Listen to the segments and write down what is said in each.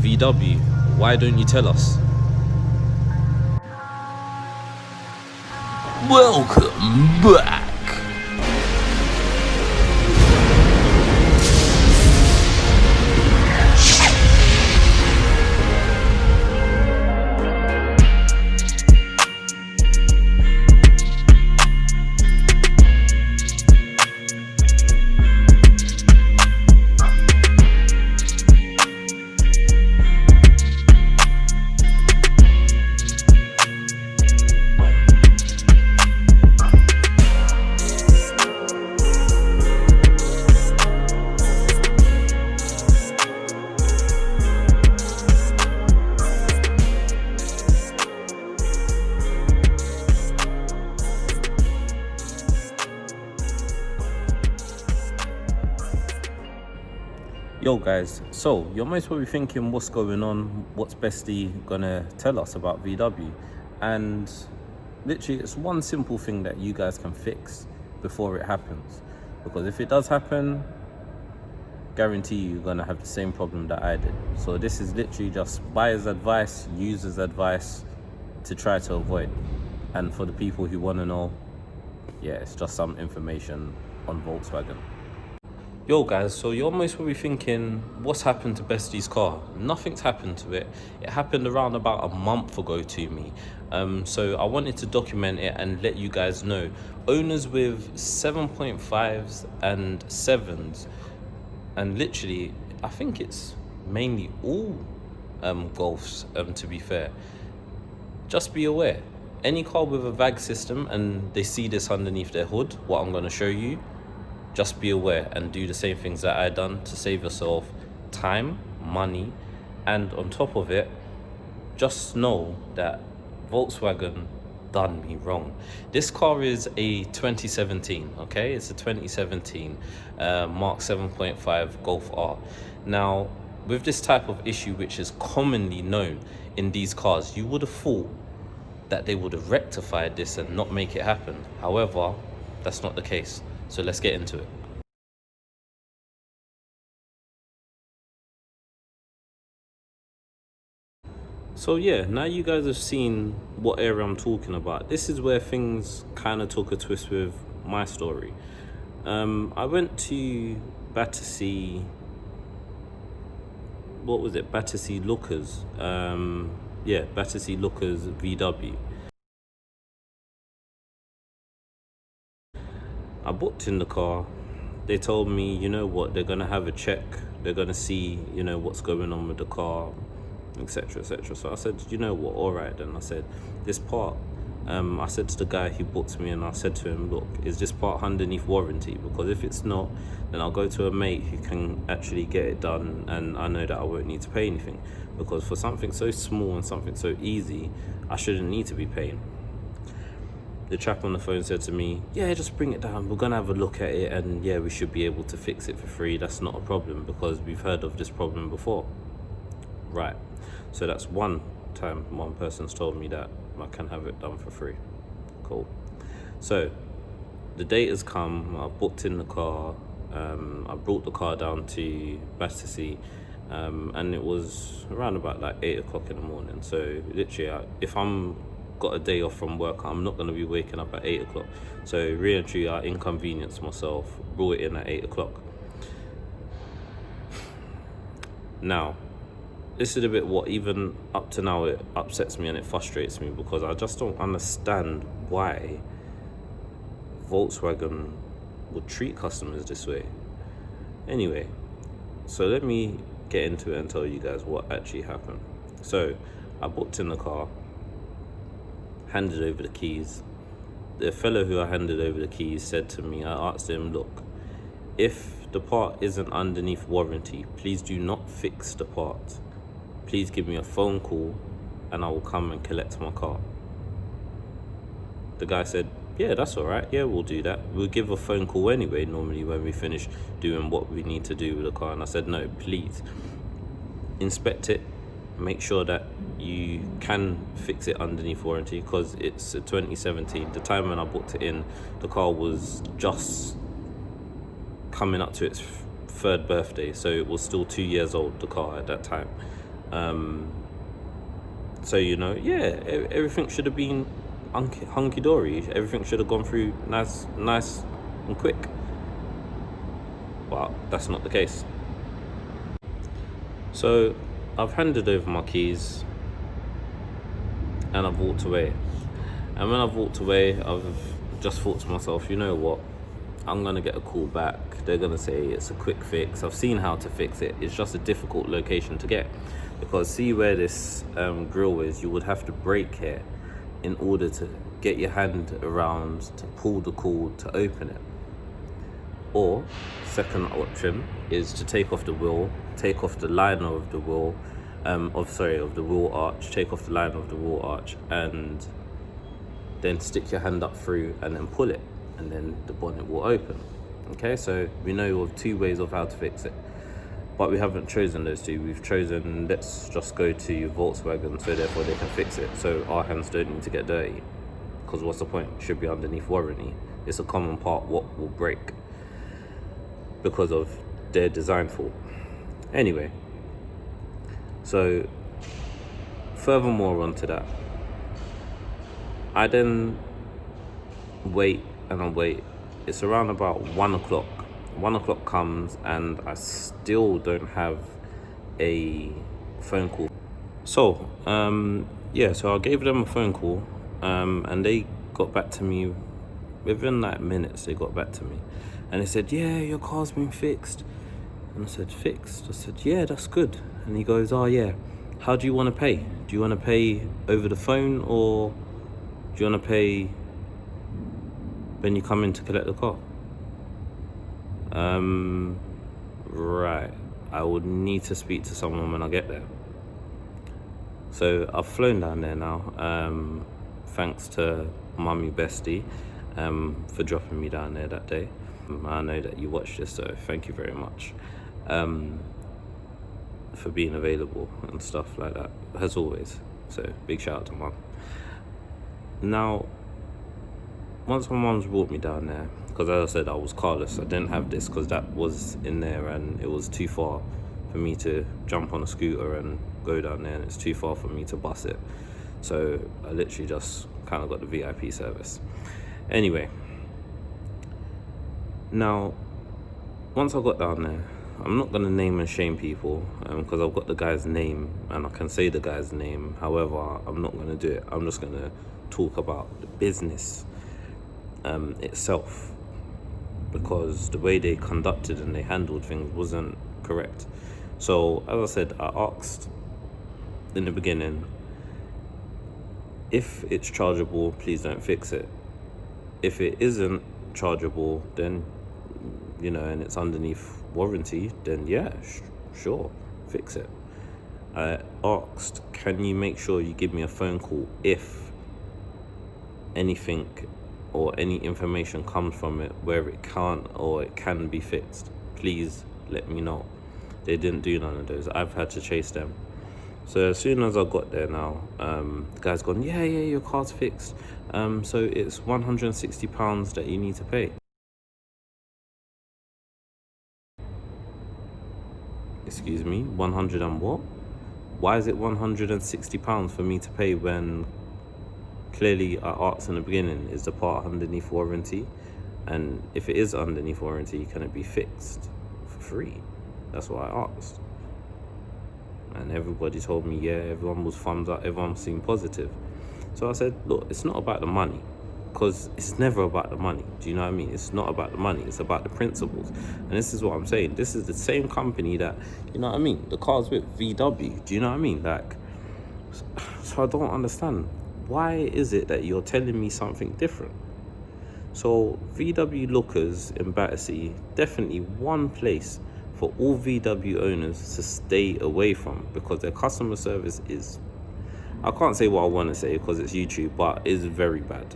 VW, why don't you tell us? Welcome back. Yo guys, so you're most probably thinking what's going on, what's Bestie gonna tell us about VW, and literally it's one simple thing that you guys can fix before it happens, because if it does happen, guarantee you're gonna have the same problem that I did. So this is literally just buyer's advice, user's advice to try to avoid. And for the people who want to know, yeah, it's just some information on Volkswagen. Yo guys, so you're most probably thinking, what's happened to Bestie's car? Nothing's happened to it. It happened around about a month ago to me. So I wanted to document it and let you guys know. Owners with 7.5s and 7s, and literally, I think it's mainly all Golfs, to be fair. Just be aware, any car with a VAG system and they see this underneath their hood, what I'm gonna show you, just be aware and do the same things that I done to save yourself time, money, and on top of it, just know that Volkswagen done me wrong. This car is a 2017, okay? It's a 2017 Mark 7.5 Golf R. Now, with this type of issue, which is commonly known in these cars, you would have thought that they would have rectified this and not make it happen. However, that's not the case. So let's get into it. So yeah, now you guys have seen what area I'm talking about. This is where things kind of took a twist with my story. I went to Battersea, what was it? Battersea Lookers. Yeah, Battersea Lookers VW. I booked in the car. They told me, you know what, they're gonna have a check. They're gonna see, you know, what's going on with the car, etc, etc. So I said, you know what, all right then. I said, this part, I said to the guy who booked me, and I said to him, look, is this part underneath warranty? Because if it's not, then I'll go to a mate who can actually get it done, and I know that I won't need to pay anything. Because for something so small and something so easy, I shouldn't need to be paying. The chap on the phone said to me, yeah, just bring it down, we're gonna have a look at it, and yeah, we should be able to fix it for free. That's not a problem, because we've heard of this problem before. Right, so that's one time one person's told me that I can have it done for free. Cool. So the date has come, I've booked in the car, I brought the car down to Battersea, and it was around about like 8 o'clock in the morning. So literally, if I'm got a day off from work, I'm not going to be waking up at 8 o'clock. So really and truly, I inconvenienced myself, brought it in at 8 o'clock. Now, this is a bit what even up to now it upsets me and it frustrates me, because I just don't understand why Volkswagen would treat customers this way. Anyway, so let me get into it and tell you guys what actually happened. So I booked in the car, handed over the keys. The fellow who I handed over the keys said to me, I asked him, look, if the part isn't underneath warranty, please do not fix the part. Please give me a phone call and I will come and collect my car. The guy said, yeah, that's all right. Yeah, we'll do that. We'll give a phone call anyway, normally when we finish doing what we need to do with the car. And I said, no, please inspect it. Make sure that you can fix it underneath warranty, because it's a 2017. The time when I booked it in, the car was just coming up to its third birthday, so it was still 2 years old, the car, at that time. So everything should have been hunky dory. Everything should have gone through nice and quick. But that's not the case. So I've handed over my keys and I've walked away. And when I've walked away, I've just thought to myself, you know what? I'm gonna get a call back. They're gonna say it's a quick fix. I've seen how to fix it. It's just a difficult location to get, because see where this grill is, you would have to brake here in order to get your hand around to pull the cord to open it. Or second option is to take off the wheel, take off the liner of the wheel, of the wheel arch, take off the liner of the wheel arch, and then stick your hand up through and then pull it, and then the bonnet will open. Okay, so we know of 2 ways of how to fix it, but we haven't chosen those 2. We've chosen, let's just go to Volkswagen, so therefore they can fix it, so our hands don't need to get dirty, because what's the point? It should be underneath warranty. It's a common part what will break because of their design fault. Anyway, so furthermore onto that, I then wait and I wait. It's around about 1 o'clock. 1 o'clock comes and I still don't have a phone call. So, so I gave them a phone call, and they got back to me within like minutes. They got back to me and they said, yeah, your car's been fixed. And I said, fixed? I said, yeah, that's good. And he goes, oh yeah, how do you want to pay? Do you want to pay over the phone, or do you want to pay when you come in to collect the car? Right. I would need to speak to someone when I get there. So I've flown down there now. Thanks to Mummy Bestie for dropping me down there that day. I know that you watched this, so thank you very much for being available and stuff like that, as always. So big shout out to Mum. Now, once my mum's brought me down there, because as I said, I was carless. I didn't have this because that was in there and it was too far for me to jump on a scooter and go down there, and it's too far for me to bus it. So I literally just kind of got the VIP service. Anyway, now, once I got down there, I'm not going to name and shame people because I've got the guy's name and I can say the guy's name. However, I'm not going to do it. I'm just going to talk about the business itself, because the way they conducted and they handled things wasn't correct. So as I said, I asked in the beginning, if it's chargeable, please don't fix it. If it isn't chargeable, then and it's underneath warranty, then yeah, sure, fix it. I asked, can you make sure you give me a phone call if anything or any information comes from it where it can't or it can be fixed? Please let me know. They didn't do none of those. I've had to chase them. So as soon as I got there now, the guy's gone, yeah, your car's fixed. So it's £160 that you need to pay. Excuse me, 100 and what? Why is it £160 for me to pay when clearly I asked in the beginning, is the part underneath warranty? And if it is underneath warranty, can it be fixed for free? That's what I asked. And everybody told me, yeah, everyone was thumbs up, everyone seemed positive. So I said, look, it's not about the money, because it's never about the money. Do you know what I mean? It's not about the money, it's about the principles. And this is what I'm saying. This is the same company that, you know what I mean, the car's with, VW. Do you know what I mean? So I don't understand. Why is it that you're telling me something different? So VW lookers in Battersea, definitely one place for all VW owners to stay away from, because their customer service is, I can't say what I want to say because it's YouTube, but is very bad.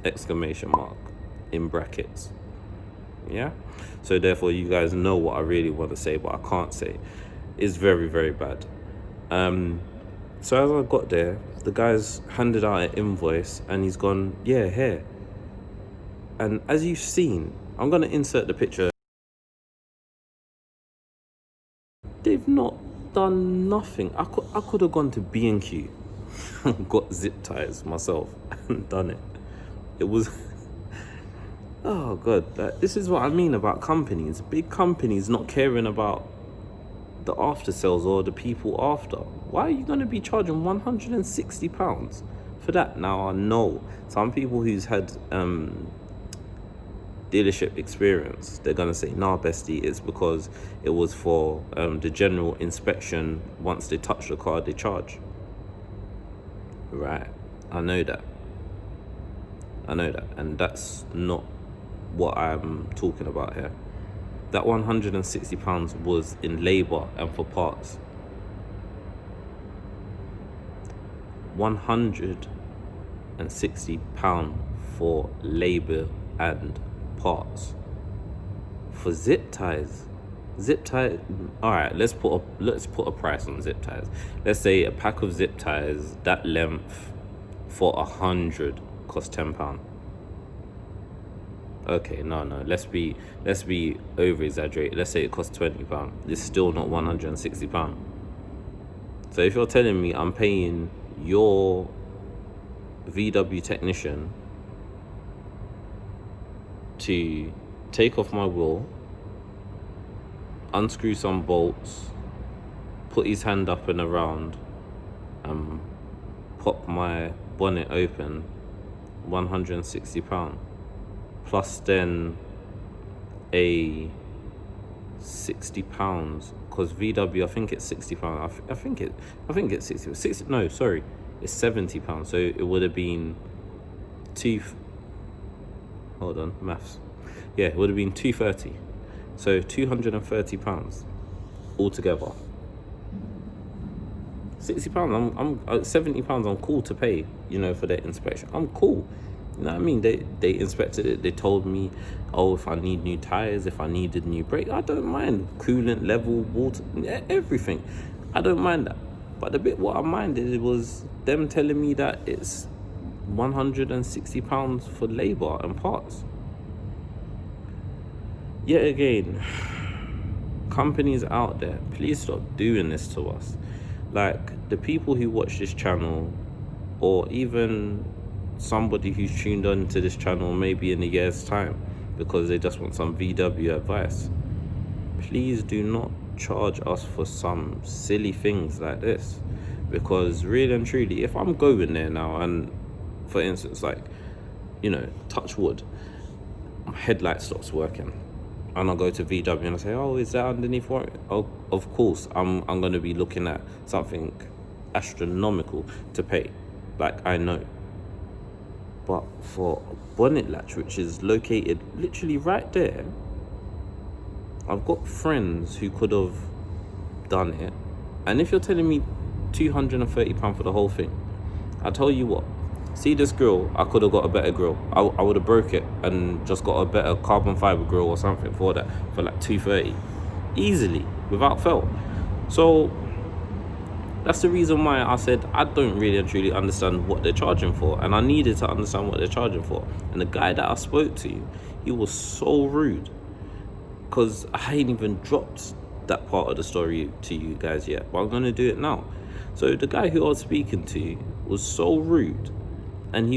Exclamation mark in brackets. Yeah, so therefore you guys know what I really want to say, but I can't say. It's very, very bad. So as I got there, the guy's handed out an invoice and he's gone, yeah, here. And as you've seen, I'm going to insert the picture. They've not done nothing. I could have gone to B&Q, got zip ties myself, and done it. It was, oh God, this is what I mean about companies. Big companies not caring about the after sales or the people after. Why are you going to be charging £160 for that? Now, I know some people who's had dealership experience, they're going to say, nah, bestie, it's because it was for the general inspection. Once they touch the car, they charge. Right, I know that. And that's not what I'm talking about here. That £160 was in labour and for parts. £160 for labour and parts. For zip ties. Alright, let's put a price on zip ties. Let's say a pack of zip ties, that length, for 100 costs £10. Okay, no, let's be over exaggerated. Let's say it costs £20. It's still not £160. So if you're telling me I'm paying your VW technician to take off my wheel, unscrew some bolts, put his hand up and around, and pop my bonnet open, £160. Plus then a £60, because VW, I think it's £60. I think it's 60. No, sorry, it's £70. So it would have been maths. Yeah, it would have been £230. So £230 altogether. £60. I'm £70. I'm cool to pay, for their inspection. I'm cool. You know what I mean? They inspected it. They told me, if I need new tires, if I needed new brake, I don't mind. Coolant level, water, everything. I don't mind that. But the bit what I minded was them telling me that it's £160 for labour and parts. Yet again, companies out there, please stop doing this to us. Like the people who watch this channel, or even somebody who's tuned on to this channel maybe in a year's time because they just want some VW advice, please do not charge us for some silly things like this. Because really and truly, if I'm going there now and, for instance, touch wood, my headlight stops working, and I go to VW and I say, is that underneath warranty? Oh, of course, I'm going to be looking at something astronomical to pay. I know. But for a bonnet latch, which is located literally right there, I've got friends who could have done it. And if you're telling me £230 for the whole thing, I tell you what, see this grill, I could have got a better grill. I would have broke it and just got a better carbon fiber grill or something for that, for £230. Easily, without fail. So that's the reason why I said I don't really and truly understand what they're charging for, and I needed to understand what they're charging for. And the guy that I spoke to, he was so rude, because I ain't even dropped that part of the story to you guys yet, but I'm going to do it now. So the guy who I was speaking to was so rude, and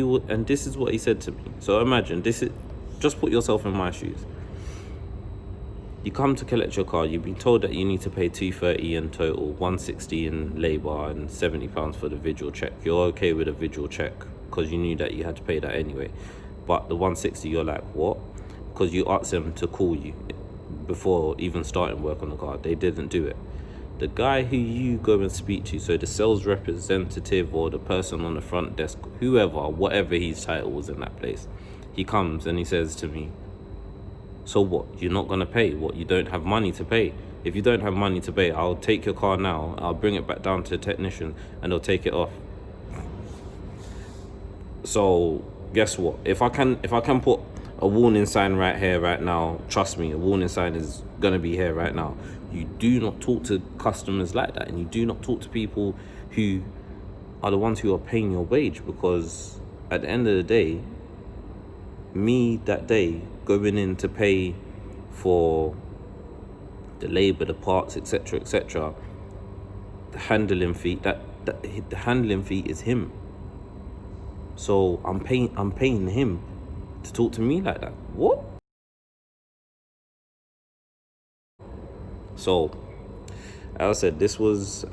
this is what he said to me. So imagine, just put yourself in my shoes. You come to collect your car, you've been told that you need to pay $230 in total, $160 in labour and £70 for the visual check. You're okay with a visual check because you knew that you had to pay that anyway. But the $160, you're like, what? Because you asked them to call you before even starting work on the car. They didn't do it. The guy who you go and speak to, so the sales representative or the person on the front desk, whoever, whatever his title was in that place, he comes and he says to me, so what, you're not going to pay? What, you don't have money to pay? If you don't have money to pay, I'll take your car now, I'll bring it back down to the technician and they'll take it off. So guess what, if I can put a warning sign right here right now, trust me, a warning sign is going to be here right now. You do not talk to customers like that, and you do not talk to people who are the ones who are paying your wage, because at the end of the day, me that day going in to pay for the labour, the parts, etc., the handling fee, the handling fee is him. So I'm paying him to talk to me like that. What? So, as I said, this was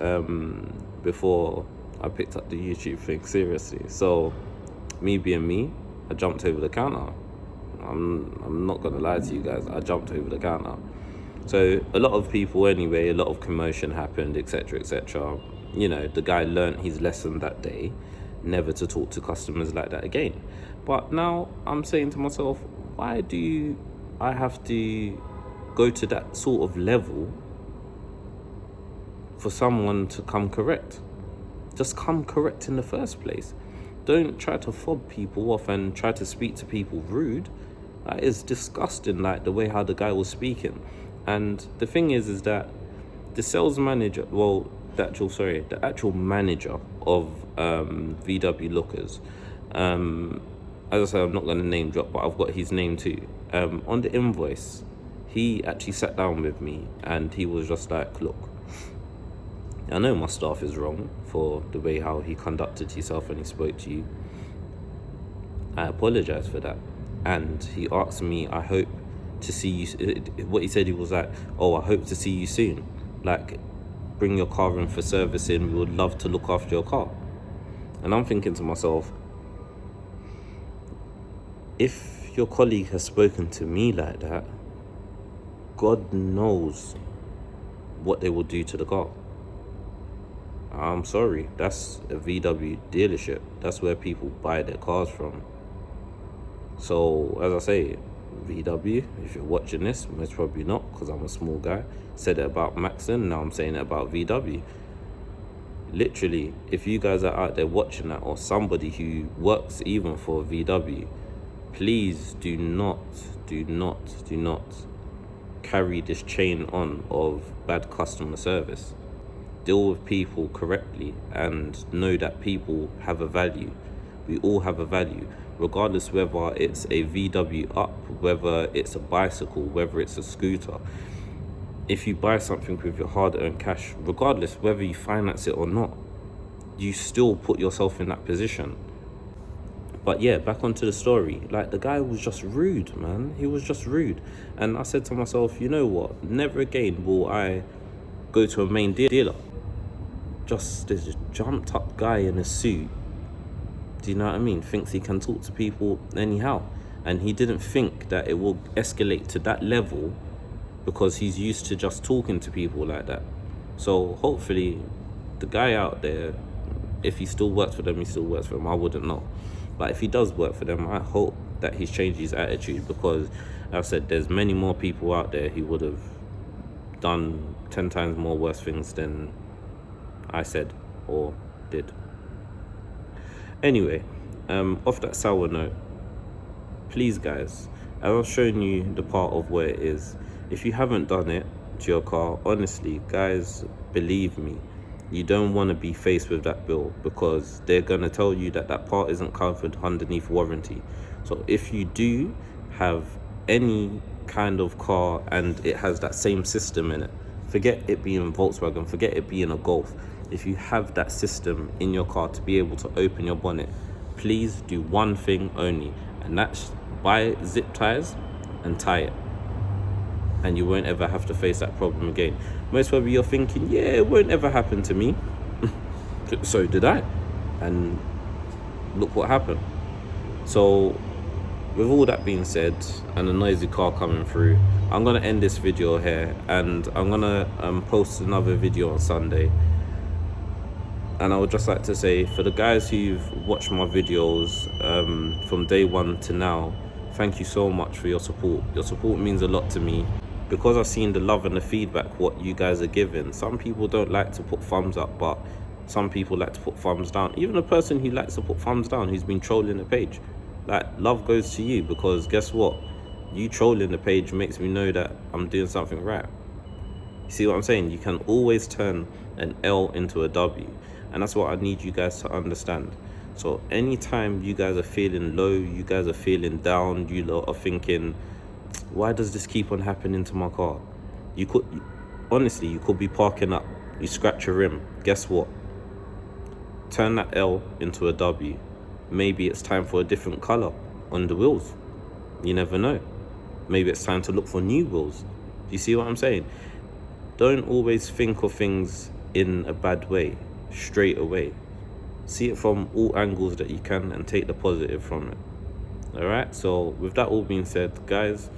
before I picked up the YouTube thing seriously. So, me being me, I jumped over the counter. I'm not gonna lie to you guys. I jumped over the counter. So a lot of people anyway, a lot of commotion happened, etc., etc. You know, the guy learnt his lesson that day, never to talk to customers like that again. But now I'm saying to myself, why do I have to go to that sort of level for someone to come correct? Just come correct in the first place. Don't try to fob people off and try to speak to people rude. That is disgusting, like the way how the guy was speaking. And the thing is that the sales manager, the actual manager of VW Lookers, as I said, I'm not going to name drop, but I've got his name too. On the invoice, he actually sat down with me and he was just like, look, I know my staff is wrong for the way how he conducted himself when he spoke to you. I apologize for that. And he asked me, I hope to see you. What he said, he was like, oh, I hope to see you soon. Like, bring your car in for servicing. We would love to look after your car. And I'm thinking to myself, if your colleague has spoken to me like that, God knows what they will do to the car. I'm sorry, that's a VW dealership. That's where people buy their cars from. So, as I say, VW, if you're watching this, most probably not, because I'm a small guy. Said it about Maxon, now I'm saying it about VW. Literally, if you guys are out there watching that, or somebody who works even for VW, please do not carry this chain on of bad customer service. Deal with people correctly and know that people have a value. We all have a value, regardless whether it's a VW Up, whether it's a bicycle, whether it's a scooter. If you buy something with your hard-earned cash, regardless whether you finance it or not, you still put yourself in that position. But yeah, back onto the story. Like, the guy was just rude, man. He was just rude. And I said to myself, you know what? Never again will I go to a main dealer. Just this jumped up guy in a suit. Do you know what I mean? Thinks he can talk to people anyhow. And he didn't think that it will escalate to that level because he's used to just talking to people like that. So hopefully the guy out there, if he still works for them, he still works for them. I wouldn't know. But if he does work for them, I hope that he's changed his attitude, because like I said, there's many more people out there who would have done 10 times more worse things than I said or did. Anyway, off that sour note, please guys, as I've shown you the part of where it is, if you haven't done it to your car, honestly guys, believe me, you don't want to be faced with that bill, because they're going to tell you that that part isn't covered underneath warranty. So if you do have any kind of car and it has that same system in it, forget it being Volkswagen, forget it being a Golf, if you have that system in your car to be able to open your bonnet, please do one thing only, and that's buy zip ties and tie it, and you won't ever have to face that problem again. Most probably you're thinking, yeah, it won't ever happen to me. So did I, and look what happened. So with all that being said, and a noisy car coming through, I'm gonna end this video here, and I'm gonna post another video on Sunday. And I would just like to say, for the guys who've watched my videos from day one to now, thank you so much for your support. Your support means a lot to me, because I've seen the love and the feedback what you guys are giving. Some people don't like to put thumbs up, but some people like to put thumbs down. Even a person who likes to put thumbs down, who's been trolling the page, like, love goes to you, because guess what? You trolling the page makes me know that I'm doing something right. You see what I'm saying? You can always turn an L into a W. And that's what I need you guys to understand. So anytime you guys are feeling low, you guys are feeling down, you lot are thinking, why does this keep on happening to my car? You could, honestly, you could be parking up You scratch a rim. Guess what? Turn that L into a W. Maybe it's time for a different color on the wheels. You never know. Maybe it's time to look for new wheels. Do you see what I'm saying? Don't always think of things in a bad way, straight away. See it from all angles that you can and take the positive from it. Alright, so with that all being said, guys,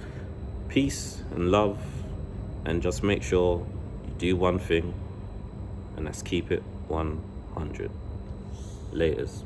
peace and love, and just make sure you do one thing, and let's keep it 100. Laters.